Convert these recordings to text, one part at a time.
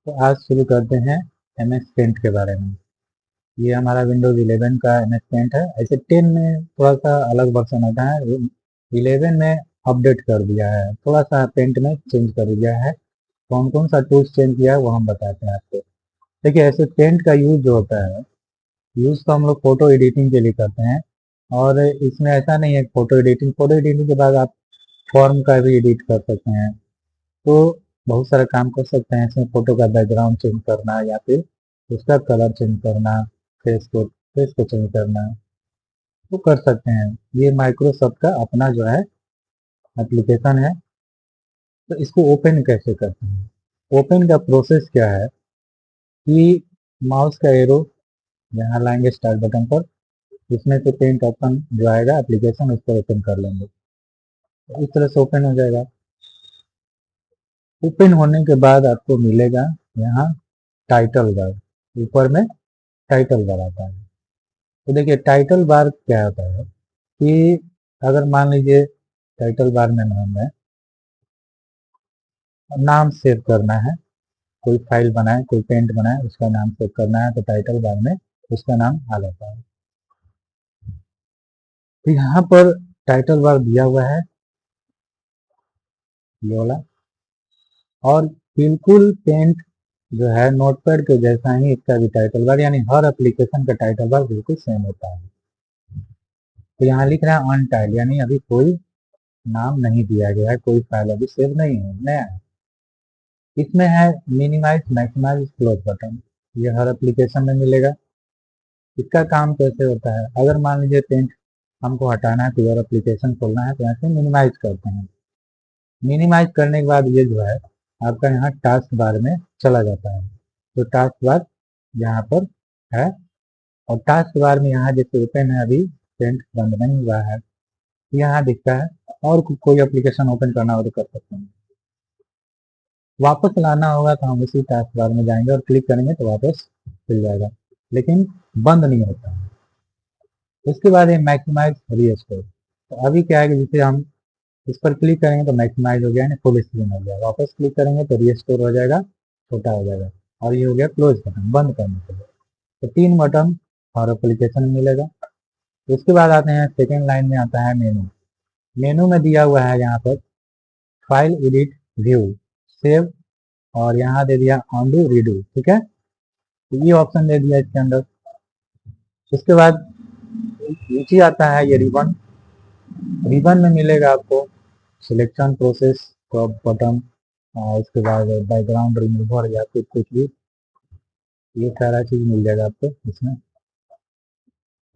तो आज शुरू करते हैं MS पेंट के बारे में। ये हमारा विंडोज 11 का MS पेंट है। ऐसे 10 में थोड़ा सा अलग वर्जन आता है, 11 में अपडेट कर दिया है, थोड़ा सा पेंट में चेंज कर दिया है। कौन कौन सा टूल्स चेंज किया है वो हम बताते हैं आपको। देखिए, ऐसे पेंट का यूज जो होता है, यूज तो हम लोग फोटो एडिटिंग के लिए करते हैं। और इसमें ऐसा नहीं है, फोटो एडिटिंग के बाद आप फॉर्म का भी एडिट कर सकते हैं। तो बहुत सारा काम कर सकते हैं इसमें, फोटो का बैकग्राउंड चेंज करना या फिर उसका कलर चेंज करना, फेस को चेंज करना, वो कर सकते हैं। ये माइक्रोसॉफ्ट का अपना जो है एप्लीकेशन है। तो इसको ओपन कैसे करते हैं? ओपन का प्रोसेस क्या है कि माउस का एरो यहाँ लाएंगे स्टार्ट बटन पर, इसमें से पेंट ऑप्शन जो आएगा एप्लीकेशन, उस पर ओपन कर लेंगे। तो इस तरह से ओपन हो जाएगा। ओपन होने के बाद आपको मिलेगा यहाँ टाइटल बार, ऊपर में टाइटल बार आता है। तो देखिए, टाइटल बार क्या होता है कि अगर मान लीजिए टाइटल बार में हमें नाम सेव करना है, कोई फाइल बनाए, कोई पेंट बनाए, उसका नाम सेव करना है, तो टाइटल बार में उसका नाम आ जाता है। तो यहाँ पर टाइटल बार दिया हुआ है ये वाला, और बिल्कुल पेंट जो है नोटपैड के जैसा ही इसका भी टाइटल बार, यानी हर एप्लीकेशन का टाइटल बार बिल्कुल सेम होता है। तो यहाँ लिख रहा है अनटाइल्ड, यानी अभी कोई नाम नहीं दिया गया है, कोई फाइल अभी सेव नहीं है, नया है। इसमें है मिनिमाइज, मैक्सिमाइज, क्लोज बटन, ये हर एप्लीकेशन में मिलेगा। इसका काम कैसे होता है? अगर मान लीजिए पेंट हमको हटाना है, कोई और एप्लीकेशन खोलना है, तो ऐसे मिनिमाइज करते हैं। मिनिमाइज करने के बाद ये जो है आपका यहाँ टास्क बार में चला जाता है। तो टास्क बार यहाँ पर है, और टास्क बार में यहाँ जैसे ओपन है, अभी पेंट बंद नहीं हुआ है, यहाँ दिखता है। और कोई एप्लीकेशन ओपन करना हो तो कर सकते हैं। वापस लाना होगा तो हम उसी टास्क बार में जाएंगे और क्लिक करेंगे तो वापस खुल जाएगा, लेकिन बंद नहीं होता। उसके बाद ये मैक्सिमाइज रीस्टोर। तो अभी क्या है कि जैसे हम इस पर क्लिक करेंगे तो मैक्सिमाइज हो गया, यानी फुल स्क्रीन हो गया। वापस क्लिक करेंगे तो रीस्टोर हो जाएगा, छोटा हो जाएगा। और ये हो गया क्लोज बटन, बंद करने के लिए। तो 3 बटन और एप्लीकेशन में मिलेगा। उसके बाद आते हैं सेकेंड लाइन में, आता है मेनू। मेनू में दिया हुआ है यहाँ पर फाइल, एडिट, व्यू, सेव, और यहाँ दे दिया ऑनडू, रीडू। ठीक है, तो ये ऑप्शन दे दिया इसके अंदर। उसके बाद नीचे आता है ये रिबन। रिबन में मिलेगा आपको सिलेक्शन, प्रोसेस, क्रॉप बटन, और उसके बाद बैकग्राउंड रिमूवर या फिर कुछ भी, ये सारा चीज मिल जाएगा आपको इसमें।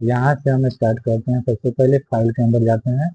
यहाँ से हम स्टार्ट करते हैं। सबसे पहले फाइल के अंदर जाते हैं,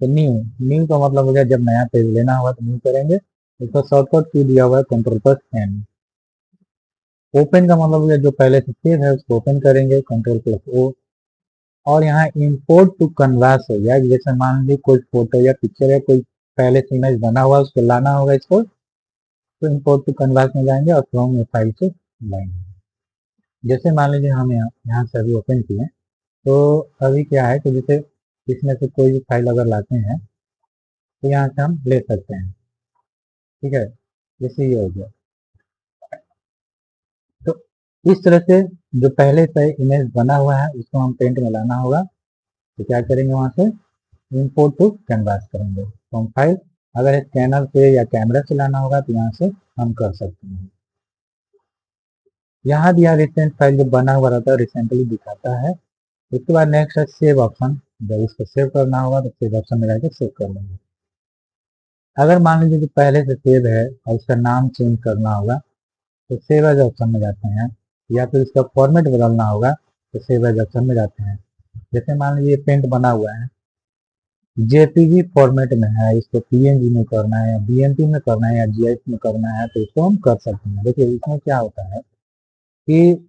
तो न्यू। न्यू का मतलब हो गया जब नया पेज लेना होगा तो न्यू करेंगे। इसका शॉर्टकट की दिया हुआ है कंट्रोल प्लस एन। ओपन का मतलब हो गया जो पहले से सेव है उसको ओपन करेंगे, कंट्रोल प्लस ओ। और यहाँ इंपोर्ट टू कन्वास हो गया, जैसे मान लीजिए कोई फोटो या पिक्चर है, कोई पहले से इमेज बना हुआ है, उसको लाना होगा इसको, तो इंपोर्ट टू कन्वास में जाएंगे और फ्रॉम ये फाइल से लाएंगे। जैसे मान लीजिए हम यहाँ से अभी ओपन किए, तो अभी क्या है कि जैसे इसमें से कोई भी फाइल अगर लाते हैं तो यहाँ से हम ले सकते हैं। ठीक है, जैसे ये हो गया। तो इस तरह से जो पहले से इमेज बना हुआ है उसको हम पेंट में लाना होगा, तो क्या करेंगे, वहाँ से इंपोर्ट टू कैनवास करेंगे फ्रॉम फाइल। अगर स्कैनर से या कैमरा से लाना होगा तो यहाँ से हम कर सकते हैं। यहाँ दिया रिसेंट फाइल जो बना हुआ रहता है रिसेंटली दिखाता है। उसके बाद नेक्स्ट है सेव ऑप्शन। जब इसको सेव करना होगा तो सेव ऑप्शन में जाकर सेव कर लेंगे। अगर मान लीजिए कि पहले से सेव है और उसका नाम चेंज करना होगा तो सेव एज ऑप्शन में जाते हैं, या फिर इसका फॉर्मेट बदलना होगा तो सेव एज ऑप्शन में जाते हैं। जैसे मान लीजिए पेंट बना हुआ है, जेपीजी फॉर्मेट में है, इसको पीएनजी में करना है या बीएमपी में करना है या जीआईएफ में करना है, तो इसको हम कर सकते हैं। देखिए, इसमें क्या होता है कि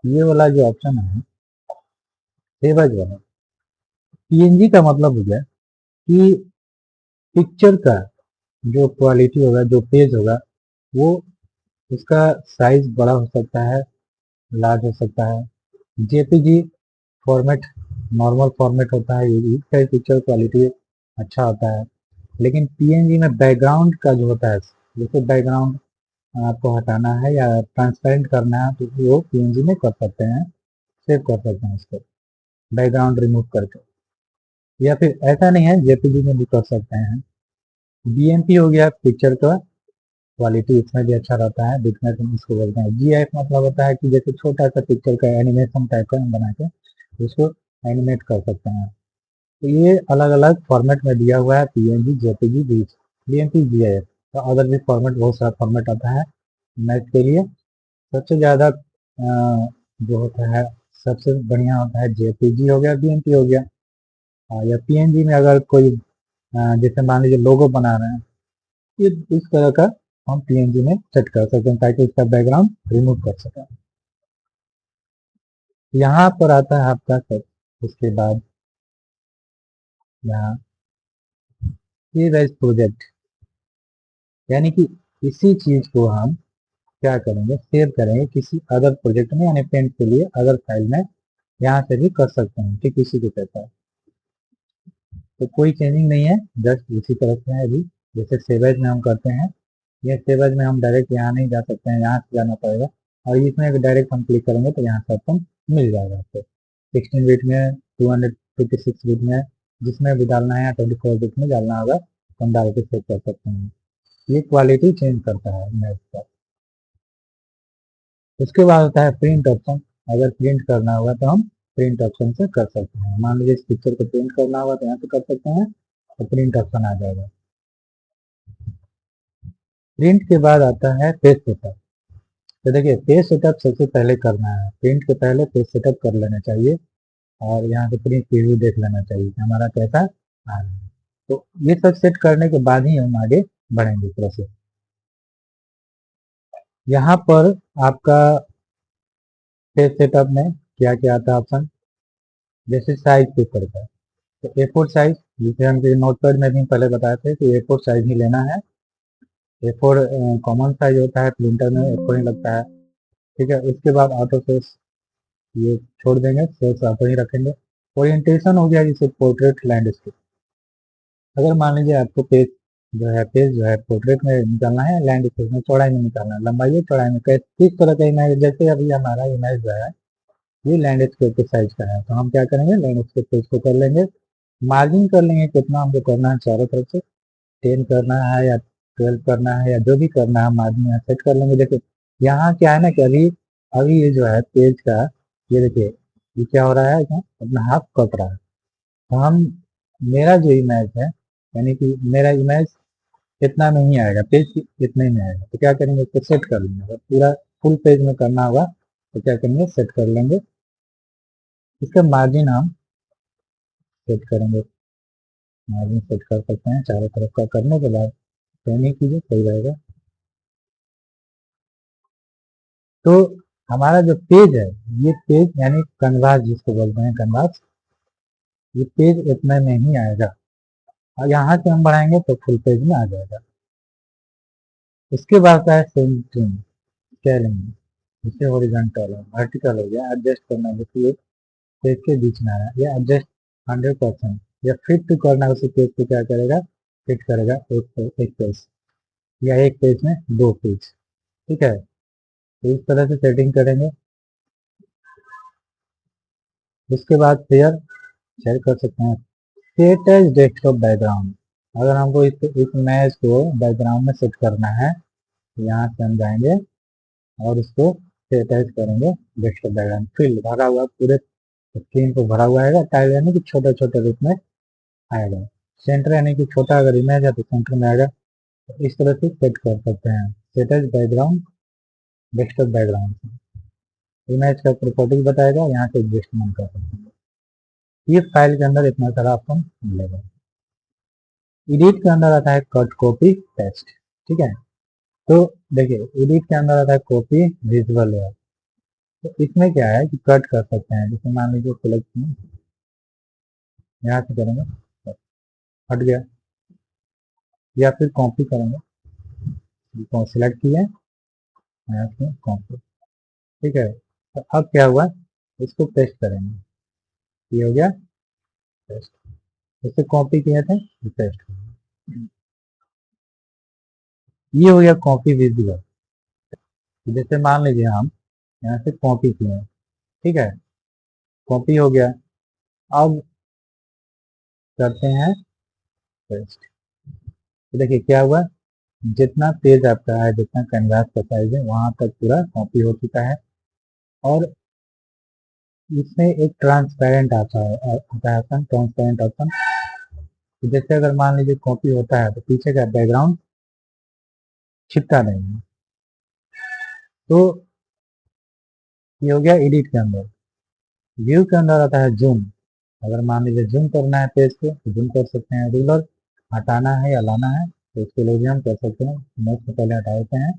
ये वाला जो ऑप्शन है सेव एज वाला, पीएनजी का मतलब हो गया कि पिक्चर का जो क्वालिटी होगा, जो पेज होगा, वो उसका साइज बड़ा हो सकता है, लार्ज हो सकता है। जेपीजी फॉर्मेट नॉर्मल फॉर्मेट होता है, ये इसका पिक्चर क्वालिटी अच्छा होता है। लेकिन पीएनजी में बैकग्राउंड का जो होता है, जैसे बैकग्राउंड आपको हटाना है या ट्रांसपेरेंट करना है तो वो पीएनजी में कर सकते हैं, सेव कर सकते हैं उसको बैकग्राउंड रिमूव करके, या फिर ऐसा नहीं है जेपीजी में भी कर सकते हैं। बीएमपी हो गया पिक्चर का क्वालिटी, इसमें भी अच्छा रहता है दिखने में, इसको बोलते हैं। जीआईएफ मतलब होता है कि जैसे छोटा सा पिक्चर का एनिमेशन टाइप का हम बना के उसको एनिमेट कर सकते हैं। तो ये अलग अलग फॉर्मेट में दिया हुआ है, पीएनजी, जेपीजी, बीएमपी, जीआईएफ। तो अदर भी फॉर्मेट, बहुत सारा फॉर्मेट आता है मैथ के लिए। सबसे ज़्यादा जो होता है, सबसे बढ़िया होता है जेपीजी हो गया, बीएमपी हो गया। या पीएनजी में अगर कोई जैसे मान लीजिए लोगो बना रहे हैं, ये इस तरह का हम पीएनजी में सेट कर सकते हैं ताकि इसका बैकग्राउंड रिमूव कर सकें। यहाँ पर आता है आपका सेट। उसके बाद यहाँ सेव एज प्रोजेक्ट, यानी कि इसी चीज को हम क्या करेंगे, सेव करेंगे किसी अदर प्रोजेक्ट में, यानी पेंट के लिए अदर फाइल में यहाँ से भी कर सकते हैं। ठीक इसी को कहता है। तो कोई चेंजिंग नहीं है, जस्ट इसी तरह से है अभी। जैसे सेव एज में हम करते हैं, ये सेव एज में हम डायरेक्ट यहाँ नहीं जा सकते हैं, यहाँ से जाना पड़ेगा। और इसमें अगर डायरेक्ट हम क्लिक करेंगे तो यहाँ से ऑप्शन मिल जाएगा आपको। 16 बिट में, 256 बिट में, जिसमें भी डालना है, या 24 बिट में डालना होगा तो हम डाल के सेव कर सकते हैं। ये क्वालिटी चेंज करता है इमेज का। उसके बाद होता है प्रिंट ऑप्शन। अगर प्रिंट करना होगा तो हम प्रिंट ऑप्शन से कर सकते हैं। मान लीजिए इस पिक्चर को प्रिंट करना होगा तो यहाँ से कर सकते हैं, तो प्रिंट ऑप्शन आ जाएगा। प्रिंट के बाद आता है पेज सेटअप। तो देखिए पेज सेटअप सबसे पहले करना है, प्रिंट के पहले पेज सेटअप कर लेना चाहिए, और यहाँ से प्रिंट प्रीव्यू देख लेना चाहिए कि हमारा कैसा आ रहा है। तो ये सब सेट करने के बाद ही हम आगे बढ़ेंगे प्रोसेस। यहाँ पर आपका पेज सेटअप में क्या क्या आता है ऑप्शन, जैसे साइज पेपर का। तो A4 साइज, जिसे हम नोटपैड में भी पहले बताए थे कि A4 साइज ही लेना है। A4 कॉमन साइज होता है, प्रिंटर में A4 ही लगता है। ठीक है। उसके बाद ऑटो फेस ये छोड़ देंगे, फेस ऑटो ही रखेंगे। ओरिएंटेशन हो गया जैसे पोर्ट्रेट, लैंडस्केप। अगर मान लीजिए आपको पेज जो है पोर्ट्रेट में निकालना है, लैंडस्केप में चौड़ाई में निकालना है, लंबाई है चौड़ाई में, किस तरह का इमेज, जैसे अभी हमारा इमेज जो है ये लैंडस्केप के साइज का है, तो हम क्या करेंगे, लैंडस्केप पे इसको कर लेंगे। मार्जिन कर लेंगे कितना हमको करना है, चारों तरफ से 10 करना है या 12 करना है, या जो भी करना है मार्जिन यहाँ सेट कर लेंगे। देखिए यहाँ क्या है ना कि अभी अभी ये जो है पेज का, ये देखिए ये क्या हो रहा है, क्या अपना हाफ कट रहा है। तो हम, मेरा जो इमेज है, यानी कि मेरा इमेज इतना में ही आएगा, पेज इतने में आएगा। तो क्या करेंगे, इसको सेट कर लेंगे। अगर पूरा फुल पेज में करना होगा तो क्या करेंगे, सेट कर लेंगे। इसका मार्जिन हम सेट करेंगे, मार्जिन सेट कर सकते हैं चारों तरफ का। करने के बाद ट्रेनिंग कीजिए, सही रहेगा। तो हमारा जो पेज है, ये पेज यानी कन्वास जिसको बोलते हैं, कन्वास, ये पेज इतने में ही आएगा। और यहाँ से हम बढ़ाएंगे तो फुल पेज में आ जाएगा। इसके बाद है सेंटरिंग, स्केलिंग। जैसे हॉरिजॉन्टल है, वर्टिकल हो गया, एडजस्ट करना, जैसे पेज के बीच में आ रहा है, या एडजस्ट 100%, या फिट टू करना, उसी पेज को क्या करेगा, फिट करेगा एक पेज, या एक पेज में दो पेज। ठीक है। तो इस तरह से सेटिंग करेंगे। उसके बाद शेयर शेयर कर सकते हैं। सेट एज डेस्कटॉप बैकग्राउंड, अगर हमको इस इमेज को बैकग्राउंड में सेट करना है तो यहाँ से हम जाएंगे और इसको सेट एज करेंगे डेस्कटॉप बैकग्राउंड। फिल भरा हुआ, पूरे स्क्रीन को भरा हुआ आएगा। टाइल यानी कि छोटे छोटे रूप में आएगा। सेंटर यानी कि छोटा अगर इमेज है तो सेंटर में आएगा। तो इस तरह से सेट कर सकते हैं, set as background, desktop background. Image का प्रॉपर्टीज बताएगा, यहाँ से एडजस्टमेंट कर सकते हैं। ये फाइल के अंदर इतना सारा ऑप्शन मिलेगा। एडिट के अंदर आता है कट, कॉपी, पेस्ट। ठीक है। तो देखिए एडिट के अंदर आता है कॉपी, विजुअल है। तो इसमें क्या है कि कट कर सकते हैं। जैसे मान लीजिए सिलेक्ट, यहाँ से करेंगे, हट गया। या फिर कॉपी करेंगे, सिलेक्ट किए, यहाँ से कॉपी। ठीक है। तो अब क्या हुआ, इसको पेस्ट करेंगे, ये हो गया पेस्ट। इससे कॉपी किए थे, पेस्ट। ये हो गया कॉपी विजुअल। जैसे मान लीजिए हम यहाँ से कॉपी किए हैं, ठीक है, कॉपी हो गया। अब करते हैं पेस्ट। तो देखिए क्या हुआ, जितना पेज आपका है, जितना कैनवास का साइज है, वहां तक पूरा कॉपी हो चुका है। और इसमें एक ट्रांसपेरेंट आता है ऑप्शन, ट्रांसपेरेंट ऑप्शन। तो जैसे अगर मान लीजिए कॉपी होता है तो पीछे का बैकग्राउंड छिपता नहीं है। तो ये हो गया एडिट के अंदर। व्यू के अंदर आता है जूम। अगर मान लीजिए जूम करना है पेज को तो जूम कर सकते हैं। रूलर हटाना है या लाना है तो इसके लिए भी हम कर सकते हैं। नोट से पहले हटा देते हैं।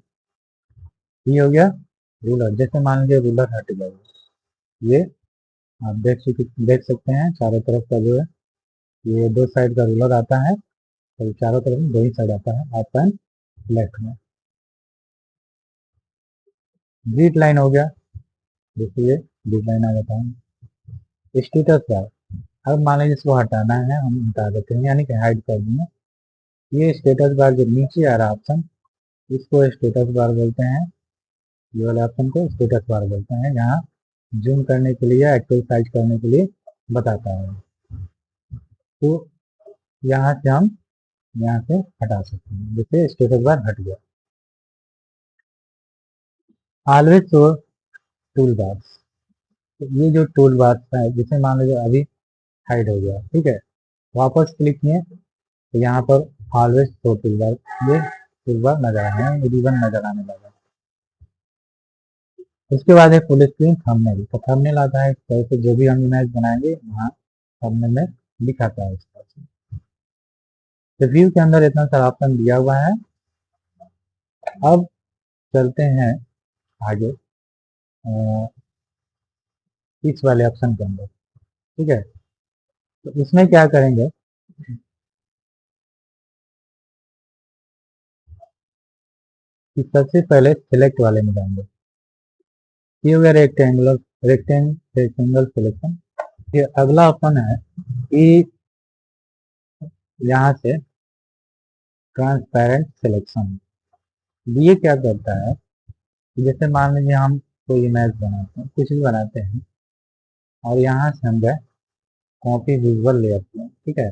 ये हो गया रूलर। जैसे मान लीजिए रूलर हट गया, ये आप देख सकते हैं चारों तरफ का जो है, ये दो साइड का रूलर आता है, तो चारों तरफ में दो ही साइड आता है, अप एंड लेफ्ट में। ग्रिड लाइन हो गया, देखिए ग्रिड लाइन आ जाता है। स्टेटस बार, अब मान लीजिए इसको हटाना है, हम हटा देते हैं, यानी कि हाइड कर देंगे। ये स्टेटस बार जो नीचे आ रहा ऑप्शन, इसको स्टेटस बार बोलते हैं। ये वाले ऑप्शन को स्टेटस बार बोलते हैं। यहाँ जूम करने के लिए, एक्चुअल साइज करने के लिए बताता है। तो यहाँ से हम यहाँ से हटा सकते हैं, जैसे स्टेटस बार हट गया। ऑलवेज शो टूल बार्स, तो ये जो टूल बार्स है, जैसे मान लीजिए अभी हाइड हो गया, ठीक है, वापस क्लिक किए तो यहाँ पर ऑलवेज शो टूल बार, ये टूल बार नजर आने हैं, रिबन नजर आने लगा। उसके बाद है फुल स्क्रीन थंबनेल। तो थंबनेल आता है तरह से, जो भी हम इमेज बनाएंगे वहाँ थंबनेल में दिखाता है इसका। तो व्यू के अंदर इतना सारा ऑप्शन दिया हुआ है। अब चलते हैं आगे इस वाले ऑप्शन के अंदर, ठीक है। तो इसमें क्या करेंगे कि सबसे पहले सिलेक्ट वाले में जाएंगे। ये हो गया रेक्टेंगल सिलेक्शन। ये अगला ऑप्शन है कि यहाँ से ट्रांसपेरेंट सिलेक्शन। ये क्या करता है कि जैसे मान लीजिए हम कोई इमेज बनाते हैं, कुछ भी बनाते हैं, और यहाँ से हम गए कॉपी विजुअल लेयर पे, ठीक है।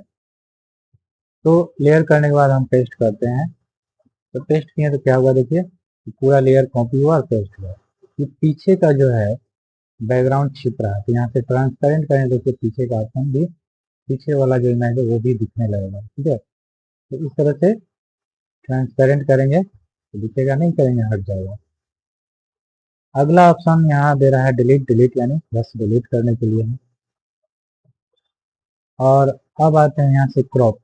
तो लेयर करने के बाद हम पेस्ट करते हैं। तो पेस्ट किए तो क्या हुआ, देखिए पूरा लेयर कॉपी हुआ और पेस्ट हुआ। ये पीछे का जो है बैकग्राउंड छिप रहा है, तो यहाँ से ट्रांसपेरेंट करें तो पीछे का ऑप्शन भी, पीछे वाला जो इमेज है वो भी दिखने लगेगा, ठीक है। तो इस तरह से ट्रांसपेरेंट करेंगे तो दिखेगा, नहीं करेंगे हट जाएगा। अगला ऑप्शन यहाँ दे रहा है डिलीट। डिलीट यानी बस डिलीट करने के लिए है। और अब आते हैं यहाँ से क्रॉप।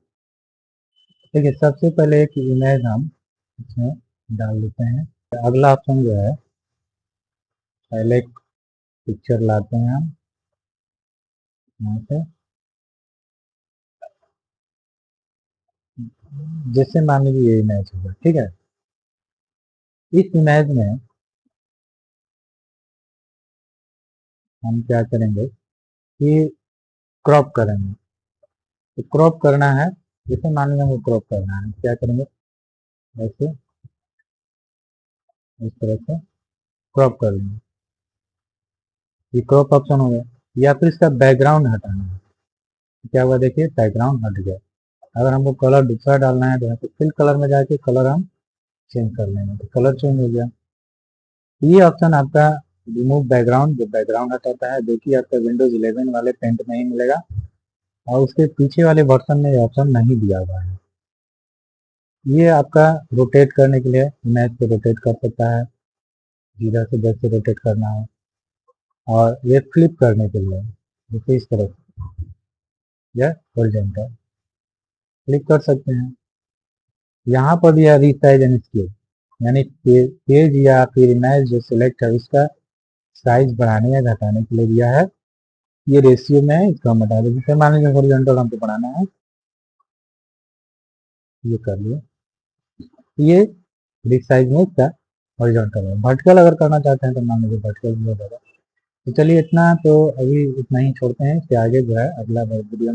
देखिए सबसे पहले एक इमेज हम इसमें डाल देते हैं। अगला ऑप्शन जो है, पहले एक पिक्चर लाते हैं हम यहाँ से। जैसे मान लीजिए ये इमेज होगा, ठीक है। इस इमेज में हम क्या करेंगे कि क्रॉप करेंगे। तो क्रॉप करना है, जैसे मान लीजिए हमको क्रॉप करना है, क्या करेंगे ऐसे, इस तरह से क्रॉप कर लेंगे। ये क्रॉप ऑप्शन हो गया। या फिर इसका बैकग्राउंड हटाना है, क्या हुआ देखिए बैकग्राउंड हट गया। अगर हमको कलर दूसरा डालना है तो यहाँ पे फिल कलर में जाके कलर हम चेंज कर लेंगे, तो कलर चेंज हो गया। ये ऑप्शन आपका रिमूव बैकग्राउंड, जो बैकग्राउंड हटाता है, जो कि आपका विंडोज 11 वाले पेंट में ही मिलेगा, और उसके पीछे वाले वर्जन में ये ऑप्शन नहीं दिया हुआ है। ये आपका रोटेट करने के लिए इमेज को रोटेट कर सकता है, जिधर से जैसे रोटेट करना है। और ये फ्लिप करने के लिए जैसे इस तरह से, या हॉरिजॉन्टल क्लिक कर सकते हैं। यहाँ पर दिया रीसाइज एंड स्केल, यानी पेज या फिर इमेज जो सिलेक्ट है उसका साइज बढ़ाने या घटाने के लिए दिया है। ये रेशियो में है, इसको हम बता दें। जैसे मान लीजिए हॉरिजॉन्टल हमको बढ़ाना है, ये कर लिए, ये रिसाइज में इसका हॉरिजॉन्टल है। वर्टिकल अगर करना चाहते हैं तो मान लीजिए वर्टिकल भी हो जाएगा। तो चलिए इतना तो अभी इतना ही छोड़ते हैं, इसके आगे जो है अगला वीडियो